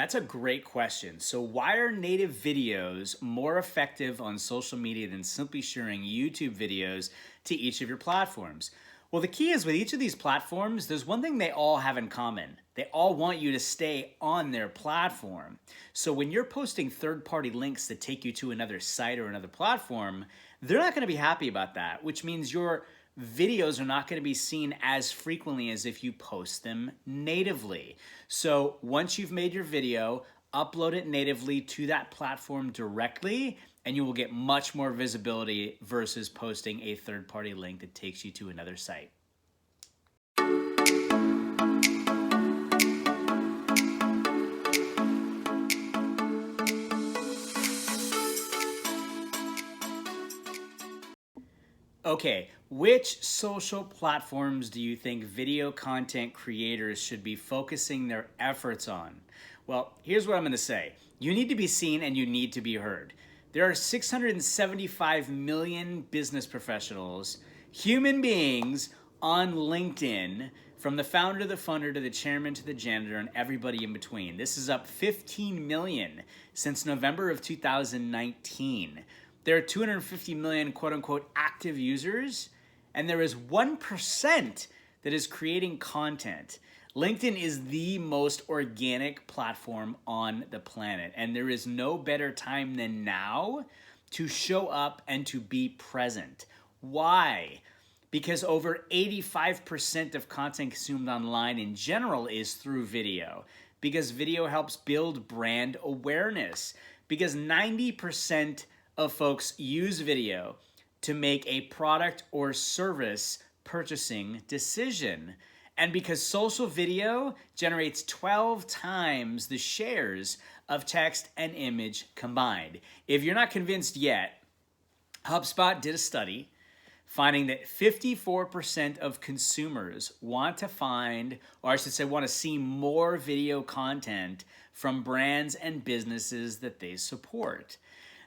That's a great question. So why are native videos more effective on social media than simply sharing YouTube videos to each of your platforms? Well, the key is with each of these platforms, there's one thing they all have in common. They all want you to stay on their platform. So when you're posting third-party links that take you to another site or another platform, they're not going to be happy about that, which means your videos are not going to be seen as frequently as if you post them natively. So once you've made your video, upload it natively to that platform directly, and you will get much more visibility versus posting a third-party link that takes you to another site. Okay, which social platforms do you think video content creators should be focusing their efforts on? Well, here's what I'm going to say. You need to be seen and you need to be heard. There are 675 million business professionals, human beings, on LinkedIn, from the founder to the funder to the chairman to the janitor and everybody in between. This is up 15 million since November of 2019. There are 250 million quote-unquote active users, and there is 1% that is creating content. LinkedIn is the most organic platform on the planet, and there is no better time than now to show up and to be present. Why? Because over 85% of content consumed online in general is through video, because video helps build brand awareness, because 90% of folks use video to make a product or service purchasing decision. And because social video generates 12 times the shares of text and image combined. If you're not convinced yet, HubSpot did a study finding that 54% of consumers want to find, or I should say want to see more video content from brands and businesses that they support.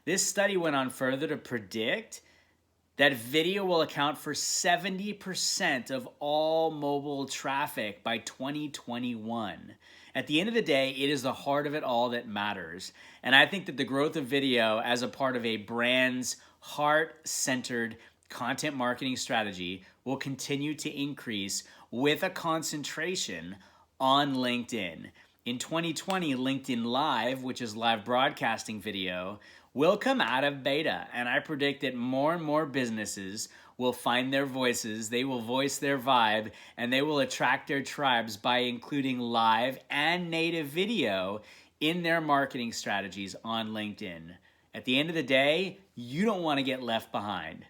This study went on further to predict that video will account for 70% of all mobile traffic by 2021. At the end of the day, it is the heart of it all that matters. And I think that the growth of video as a part of a brand's heart-centered content marketing strategy will continue to increase with a concentration on LinkedIn. In 2020, LinkedIn Live, which is live broadcasting video, will come out of beta, and I predict that more and more businesses will find their voices, they will voice their vibe, and they will attract their tribes by including live and native video in their marketing strategies on LinkedIn. At the end of the day, you don't want to get left behind.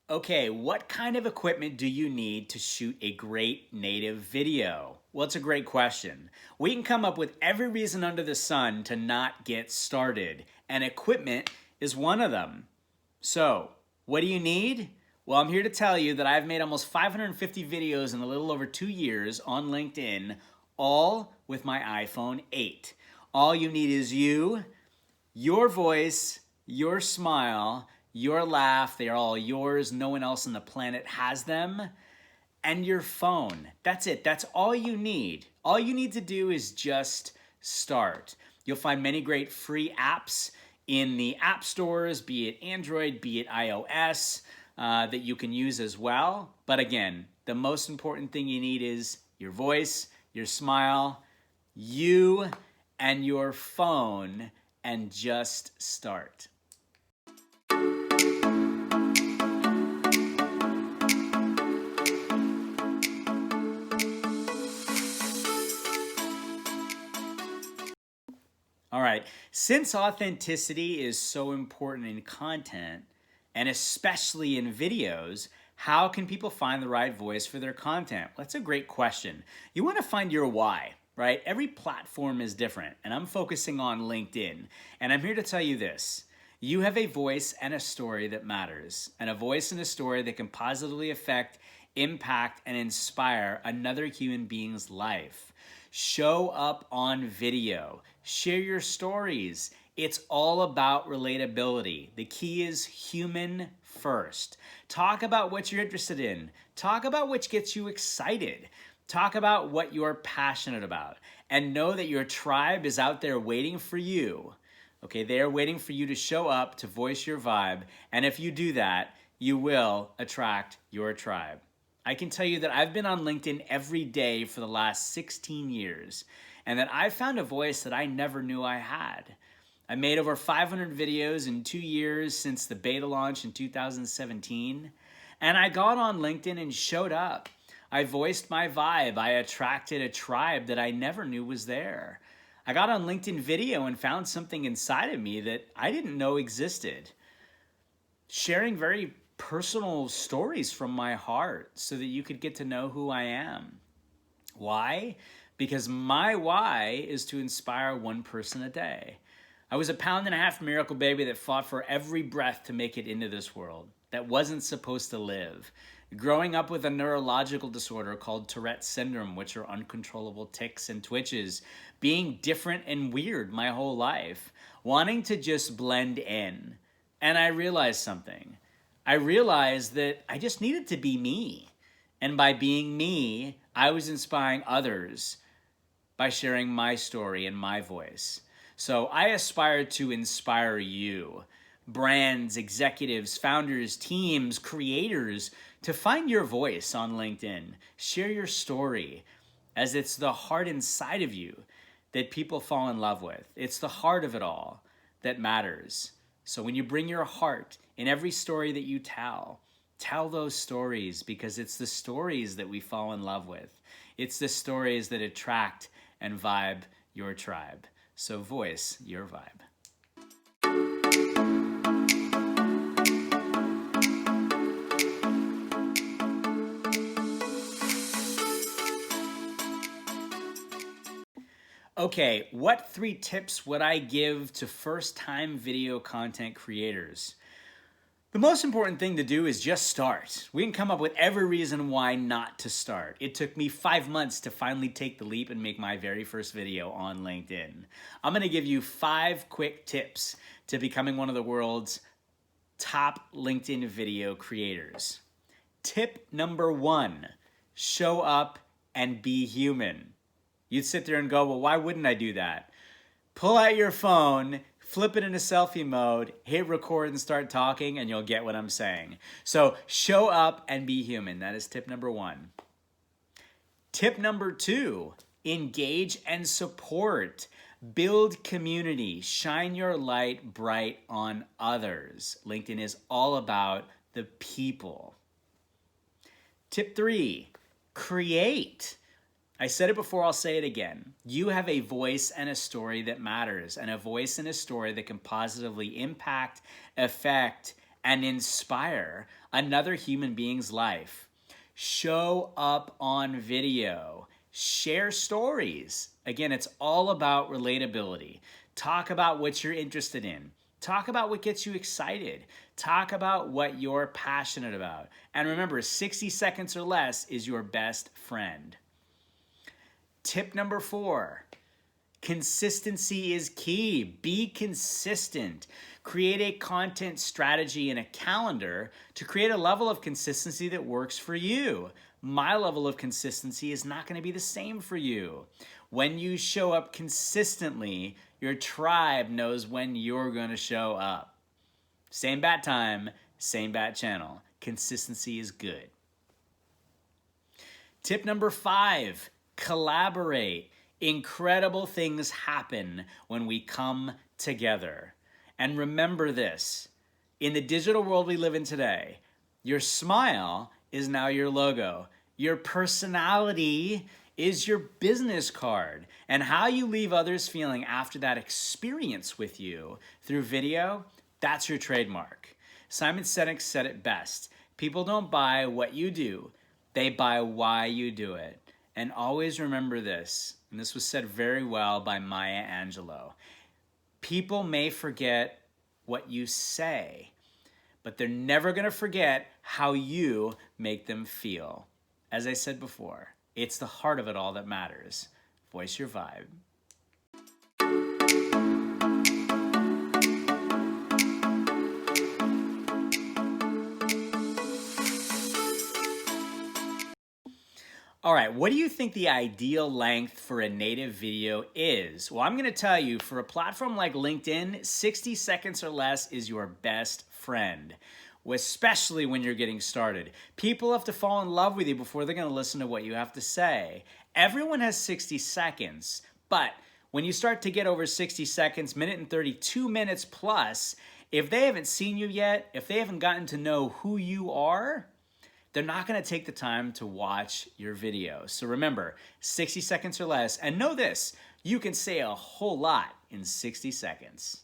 Okay, what kind of equipment do you need to shoot a great native video? Well, it's a great question. We can come up with every reason under the sun to not get started, and equipment is one of them. So, what do you need? Well, I'm here to tell you that I've made almost 550 videos in a little over 2 years on LinkedIn, all with my iPhone 8. All you need is you, your voice, your smile, your laugh. They are all yours. No one else on the planet has them. And your phone. That's it. That's all you need. All you need to do is just start. You'll find many great free apps in the app stores, be it Android, be it iOS, that you can use as well. But again, the most important thing you need is your voice, your smile, you, and your phone, and just start. All right, since authenticity is so important in content, and especially in videos, how can people find the right voice for their content? Well, that's a great question. You want to find your why, right? Every platform is different, and I'm focusing on LinkedIn. And I'm here to tell you this. You have a voice and a story that matters, and a voice and a story that can positively affect, impact, and inspire another human being's life. Show up on video. Share your stories. It's all about relatability. The key is human first. Talk about what you're interested in. Talk about what gets you excited. Talk about what you're passionate about. And know that your tribe is out there waiting for you. Okay, they're waiting for you to show up, to voice your vibe. And if you do that, you will attract your tribe. I can tell you that I've been on LinkedIn every day for the last 16 years, and that I found a voice that I never knew I had. I made over 500 videos in 2 years since the beta launch in 2017, and I got on LinkedIn and showed up. I voiced my vibe. I attracted a tribe that I never knew was there. I got on LinkedIn Video and found something inside of me that I didn't know existed. Sharing very personal stories from my heart so that you could get to know who I am. Why? Because my why is to inspire one person a day. I was a 1.5 pound miracle baby that fought for every breath to make it into this world, that wasn't supposed to live. Growing up with a neurological disorder called Tourette's syndrome, which are uncontrollable tics and twitches, being different and weird my whole life, wanting to just blend in. And I realized something. I realized that I just needed to be me. And by being me, I was inspiring others by sharing my story and my voice. So I aspire to inspire you, brands, executives, founders, teams, creators, to find your voice on LinkedIn. Share your story, as it's the heart inside of you that people fall in love with. It's the heart of it all that matters. So when you bring your heart in every story that you tell those stories, because it's the stories that we fall in love with. It's the stories that attract and vibe your tribe. So voice your vibe. Okay, what 3 tips would I give to first-time video content creators? The most important thing to do is just start. We can come up with every reason why not to start. It took me 5 months to finally take the leap and make my very first video on LinkedIn. I'm gonna give you 5 quick tips to becoming one of the world's top LinkedIn video creators. Tip number 1, show up and be human. You'd sit there and go, well, why wouldn't I do that? Pull out your phone, flip it into selfie mode, hit record and start talking, and you'll get what I'm saying. So show up and be human. That is tip number 1. Tip number 2, engage and support. Build community. Shine your light bright on others. LinkedIn is all about the people. Tip 3, create. I said it before, I'll say it again. You have a voice and a story that matters, and a voice and a story that can positively impact, affect, and inspire another human being's life. Show up on video. Share stories. Again, it's all about relatability. Talk about what you're interested in. Talk about what gets you excited. Talk about what you're passionate about. And remember, 60 seconds or less is your best friend. Tip number 4, consistency is key. Be consistent. Create a content strategy and a calendar to create a level of consistency that works for you. My level of consistency is not going to be the same for you. When you show up consistently, your tribe knows when you're going to show up. Same bat time, same bat channel. Consistency is good. Tip number 5, collaborate. Incredible things happen when we come together. And remember this, in the digital world we live in today, your smile is now your logo. Your personality is your business card. And how you leave others feeling after that experience with you through video, that's your trademark. Simon Sinek said it best. People don't buy what you do, they buy why you do it. And always remember this, and this was said very well by Maya Angelou. People may forget what you say, but they're never going to forget how you make them feel. As I said before, it's the heart of it all that matters. Voice your vibe. All right, what do you think the ideal length for a native video is? Well, I'm going to tell you, for a platform like LinkedIn, 60 seconds or less is your best friend, especially when you're getting started. People have to fall in love with you before they're going to listen to what you have to say. Everyone has 60 seconds, but when you start to get over 60 seconds, minute and 30, 2 minutes plus, if they haven't seen you yet, if they haven't gotten to know who you are, they're not going to take the time to watch your video. So remember, 60 seconds or less. And know this, you can say a whole lot in 60 seconds.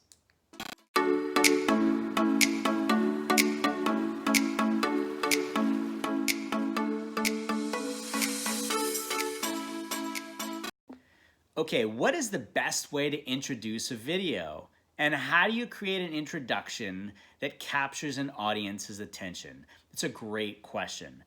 Okay, what is the best way to introduce a video? And how do you create an introduction that captures an audience's attention? It's a great question.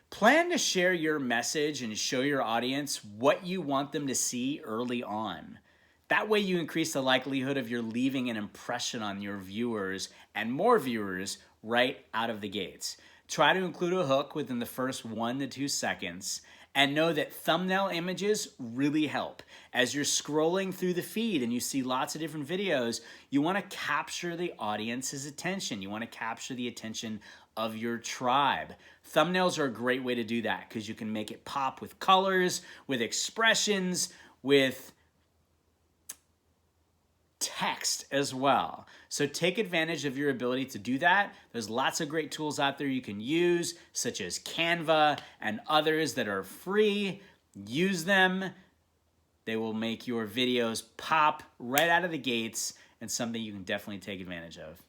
Plan to share your message and show your audience what you want them to see early on. That way you increase the likelihood of you leaving an impression on your viewers and more viewers right out of the gates. Try to include a hook within the first 1 to 2 seconds. And know that thumbnail images really help. As you're scrolling through the feed and you see lots of different videos, you want to capture the audience's attention. You want to capture the attention of your tribe. Thumbnails are a great way to do that because you can make it pop with colors, with expressions, with text as well. So take advantage of your ability to do that. There's lots of great tools out there you can use, such as Canva and others that are free. Use them. They will make your videos pop right out of the gates, and something you can definitely take advantage of.